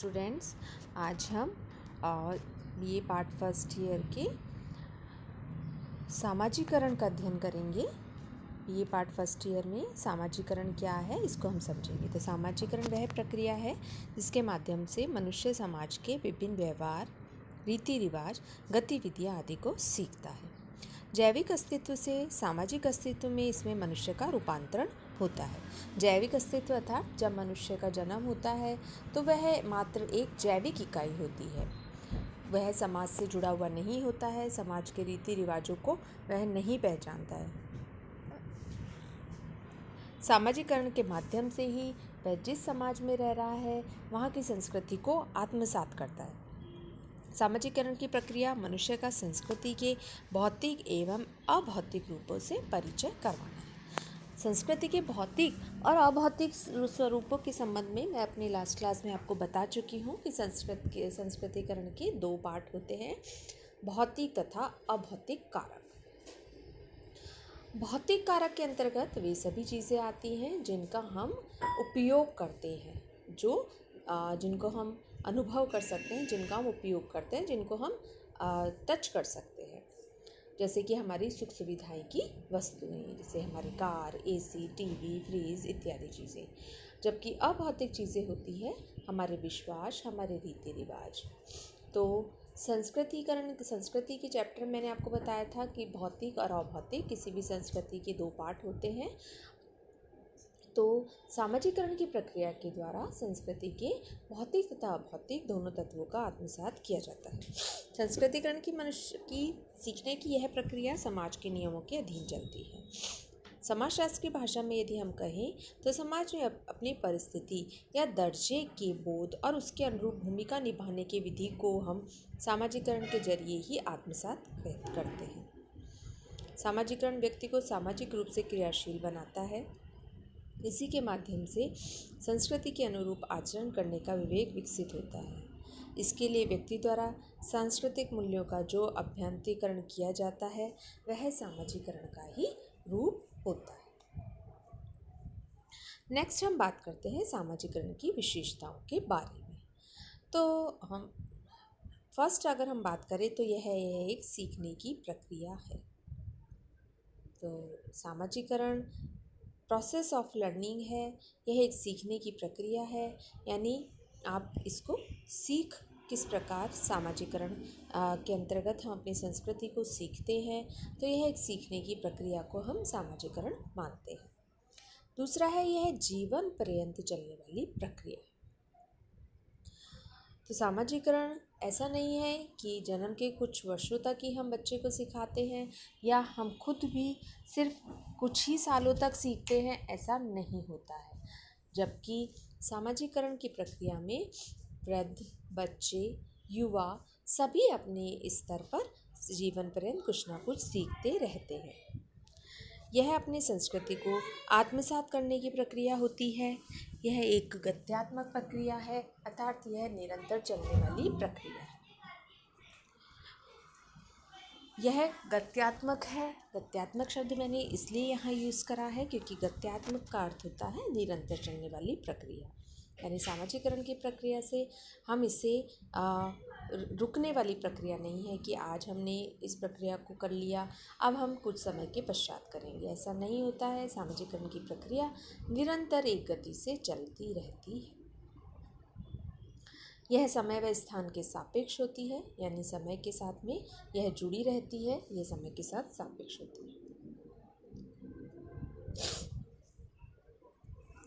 Students, आज हम ये पार्ट फर्स्ट ईयर के सामाजिकरण का अध्ययन करेंगे। ये पार्ट फर्स्ट ईयर में सामाजिकरण क्या है इसको हम समझेंगे। तो सामाजिकरण वह प्रक्रिया है जिसके माध्यम से मनुष्य समाज के विभिन्न व्यवहार, रीति रिवाज, गतिविधियाँ आदि को सीखता है। जैविक अस्तित्व से सामाजिक अस्तित्व में इसमें मनुष्य का रूपांतरण होता है। जैविक अस्तित्व अर्थात जब मनुष्य का जन्म होता है तो वह मात्र एक जैविक इकाई होती है। वह समाज से जुड़ा हुआ नहीं होता है, समाज के रीति रिवाजों को वह नहीं पहचानता है। सामाजिकरण के माध्यम से ही वह जिस समाज में रह रहा है वहाँ की संस्कृति को आत्मसात करता है। सामाजिकरण की प्रक्रिया मनुष्य का संस्कृति के भौतिक एवं अभौतिक रूपों से परिचय करवाना है। संस्कृति के भौतिक और अभौतिक स्वरूपों के संबंध में मैं अपनी लास्ट क्लास में आपको बता चुकी हूँ कि संस्कृतिकरण के दो पार्ट होते हैं, भौतिक तथा अभौतिक कारक। भौतिक कारक के अंतर्गत वे सभी चीज़ें आती हैं जिनका हम उपयोग करते हैं, जिनको हम अनुभव कर सकते हैं, जिनका हम उपयोग करते हैं, जिनको हम टच कर सकते हैं, जैसे कि हमारी सुख सुविधाएं की वस्तुएं, जैसे हमारी कार, एसी, टीवी, फ्रिज इत्यादि चीज़ें। जबकि अभौतिक चीज़ें होती हैं हमारे विश्वास, हमारे रीति रिवाज। तो संस्कृति के चैप्टर मैंने आपको बताया था कि भौतिक और अभौतिक किसी भी संस्कृति के दो पार्ट होते हैं। तो सामाजिकरण की प्रक्रिया के द्वारा संस्कृति के भौतिक तथा अभौतिक दोनों तत्वों का आत्मसात किया जाता है। संस्कृतिकरण की मनुष्य की सीखने की यह प्रक्रिया समाज के नियमों के अधीन चलती है। समाजशास्त्र की भाषा में यदि हम कहें तो समाज में अपनी परिस्थिति या दर्जे के बोध और उसके अनुरूप भूमिका निभाने की विधि को हम सामाजिकरण के जरिए ही आत्मसात करते हैं। सामाजिकरण व्यक्ति को सामाजिक रूप से क्रियाशील बनाता है। इसी के माध्यम से संस्कृति के अनुरूप आचरण करने का विवेक विकसित होता है। इसके लिए व्यक्ति द्वारा सांस्कृतिक मूल्यों का जो अभ्यंतरीकरण किया जाता है वह सामाजिकरण का ही रूप होता है। नेक्स्ट हम बात करते हैं सामाजिकरण की विशेषताओं के बारे में। तो हम फर्स्ट अगर हम बात करें तो यह एक सीखने की प्रक्रिया है। तो सामाजिकरण प्रोसेस ऑफ लर्निंग है, यह एक सीखने की प्रक्रिया है, यानी आप इसको सीख किस प्रकार सामाजिकरण के अंतर्गत हम अपनी संस्कृति को सीखते हैं, तो यह एक सीखने की प्रक्रिया को हम सामाजिकरण मानते हैं। दूसरा है यह जीवन पर्यंत चलने वाली प्रक्रिया। तो सामाजिकरण ऐसा नहीं है कि जन्म के कुछ वर्षों तक ही हम बच्चे को सिखाते हैं या हम खुद भी सिर्फ कुछ ही सालों तक सीखते हैं, ऐसा नहीं होता है। जबकि सामाजिकरण की प्रक्रिया में वृद्ध, बच्चे, युवा सभी अपने स्तर पर जीवन पर्यंत कुछ ना कुछ सीखते रहते हैं। यह अपनी संस्कृति को आत्मसात करने की प्रक्रिया होती है। यह एक गत्यात्मक प्रक्रिया है, अर्थात यह निरंतर चलने वाली प्रक्रिया है। यह गत्यात्मक है। गत्यात्मक शब्द मैंने इसलिए यहाँ यूज़ करा है क्योंकि गत्यात्मक का अर्थ होता है निरंतर चलने वाली प्रक्रिया। यानी सामाजिकरण की प्रक्रिया से हम इसे रुकने वाली प्रक्रिया नहीं है कि आज हमने इस प्रक्रिया को कर लिया, अब हम कुछ समय के पश्चात करेंगे, ऐसा नहीं होता है। सामाजिकरण की प्रक्रिया निरंतर एक गति से चलती रहती है। यह समय व स्थान के सापेक्ष होती है, यानी समय के साथ में यह जुड़ी रहती है, यह समय के साथ सापेक्ष होती है।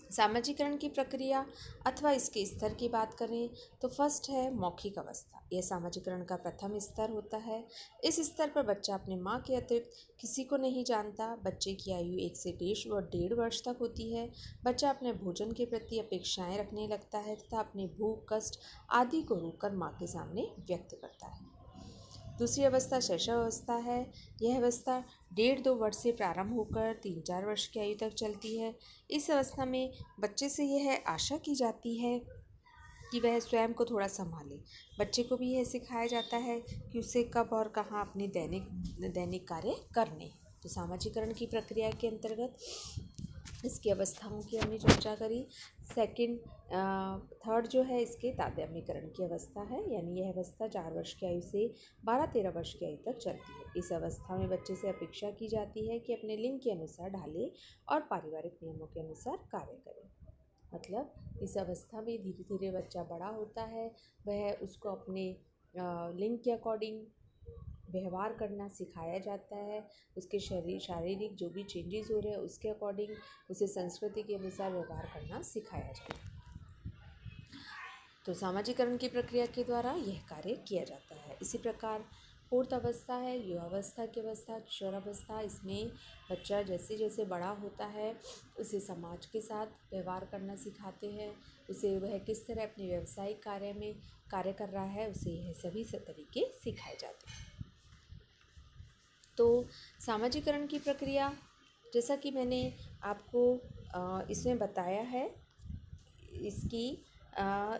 सामाजिकरण की प्रक्रिया अथवा इसके स्तर की बात करें तो फर्स्ट है मौखिक अवस्था। यह सामाजिकरण का प्रथम स्तर होता है। इस स्तर पर बच्चा अपने माँ के अतिरिक्त किसी को नहीं जानता। बच्चे की आयु 1 से 1.5 वर्ष तक होती है। बच्चा अपने भोजन के प्रति अपेक्षाएं रखने लगता है तथा अपने भूख, कष्ट आदि को रोककर माँ के सामने व्यक्त करता है। दूसरी अवस्था शैशव अवस्था है। यह अवस्था 1.5-2 वर्ष से प्रारंभ होकर 3-4 वर्ष की आयु तक चलती है। इस अवस्था में बच्चे से यह आशा की जाती है कि वह स्वयं को थोड़ा संभाले। बच्चे को भी यह सिखाया जाता है कि उसे कब और कहाँ अपने दैनिक कार्य करने हैं। तो सामाजिकरण की प्रक्रिया के अंतर्गत इसकी अवस्थाओं की हमने चर्चा करी। थर्ड जो है इसके तादात्म्यकरण की अवस्था है, यानी यह अवस्था 4 वर्ष की आयु से 12-13 वर्ष की आयु तक चलती है। इस अवस्था में बच्चे से अपेक्षा की जाती है कि अपने लिंग के अनुसार ढाले और पारिवारिक नियमों के अनुसार कार्य करे। मतलब इस अवस्था में धीरे धीरे बच्चा बड़ा होता है, वह उसको अपने लिंग के अकॉर्डिंग व्यवहार करना सिखाया जाता है। उसके शारीरिक जो भी चेंजेस हो रहे हैं उसके अकॉर्डिंग उसे संस्कृति के अनुसार व्यवहार करना सिखाया जाता है। तो सामाजिकरण की प्रक्रिया के द्वारा यह कार्य किया जाता है। इसी प्रकार फोर्थ अवस्था है युवावस्था की अवस्था, किशोरावस्था। इसमें बच्चा जैसे जैसे बड़ा होता है उसे समाज के साथ व्यवहार करना सिखाते हैं, उसे वह किस तरह अपने व्यावसायिक कार्य में कार्य कर रहा है उसे यह सभी तरीके सिखाए जाते हैं। तो सामाजिकरण की प्रक्रिया जैसा कि मैंने आपको इसमें बताया है,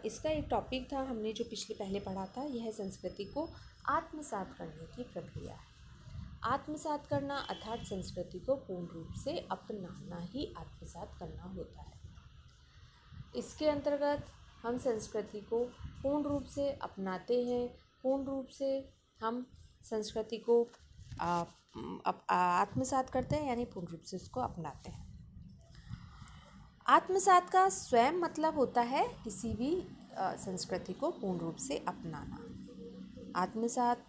इसका एक टॉपिक था हमने जो पहले पढ़ा था, यह संस्कृति को आत्मसात करने की प्रक्रिया है। आत्मसात करना अर्थात संस्कृति को पूर्ण रूप से अपनाना ही आत्मसात करना होता है। इसके अंतर्गत हम संस्कृति को पूर्ण रूप से अपनाते हैं, पूर्ण रूप से हम संस्कृति को आत्मसात करते हैं, यानी पूर्ण रूप से उसको अपनाते हैं। आत्मसात का स्वयं मतलब होता है किसी भी संस्कृति को पूर्ण रूप से अपनाना। आत्मसात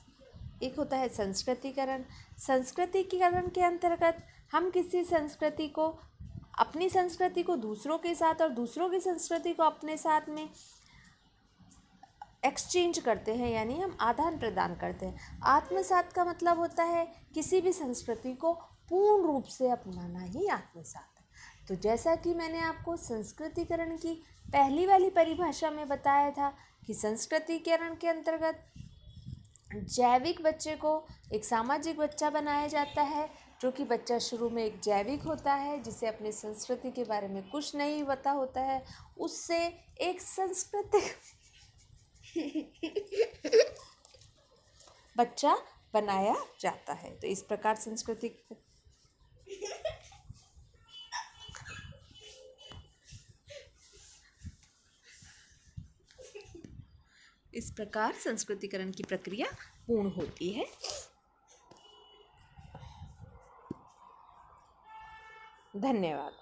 एक होता है संस्कृतिकरण। संस्कृतिकरण के अंतर्गत हम किसी संस्कृति को, अपनी संस्कृति को दूसरों के साथ और दूसरों की संस्कृति को अपने साथ में एक्सचेंज करते हैं, यानी हम आदान प्रदान करते हैं। आत्मसात का मतलब होता है किसी भी संस्कृति को पूर्ण रूप से अपनाना ही आत्मसात है। तो जैसा कि मैंने आपको संस्कृतिकरण की पहली वाली परिभाषा में बताया था कि संस्कृतिकरण के अंतर्गत जैविक बच्चे को एक सामाजिक बच्चा बनाया जाता है, जो कि बच्चा शुरू में एक जैविक होता है जिसे अपने संस्कृति के बारे में कुछ नहीं पता होता है, उससे एक सांस्कृतिक बच्चा बनाया जाता है। तो इस प्रकार संस्कृतिकरण की प्रक्रिया पूर्ण होती है। धन्यवाद।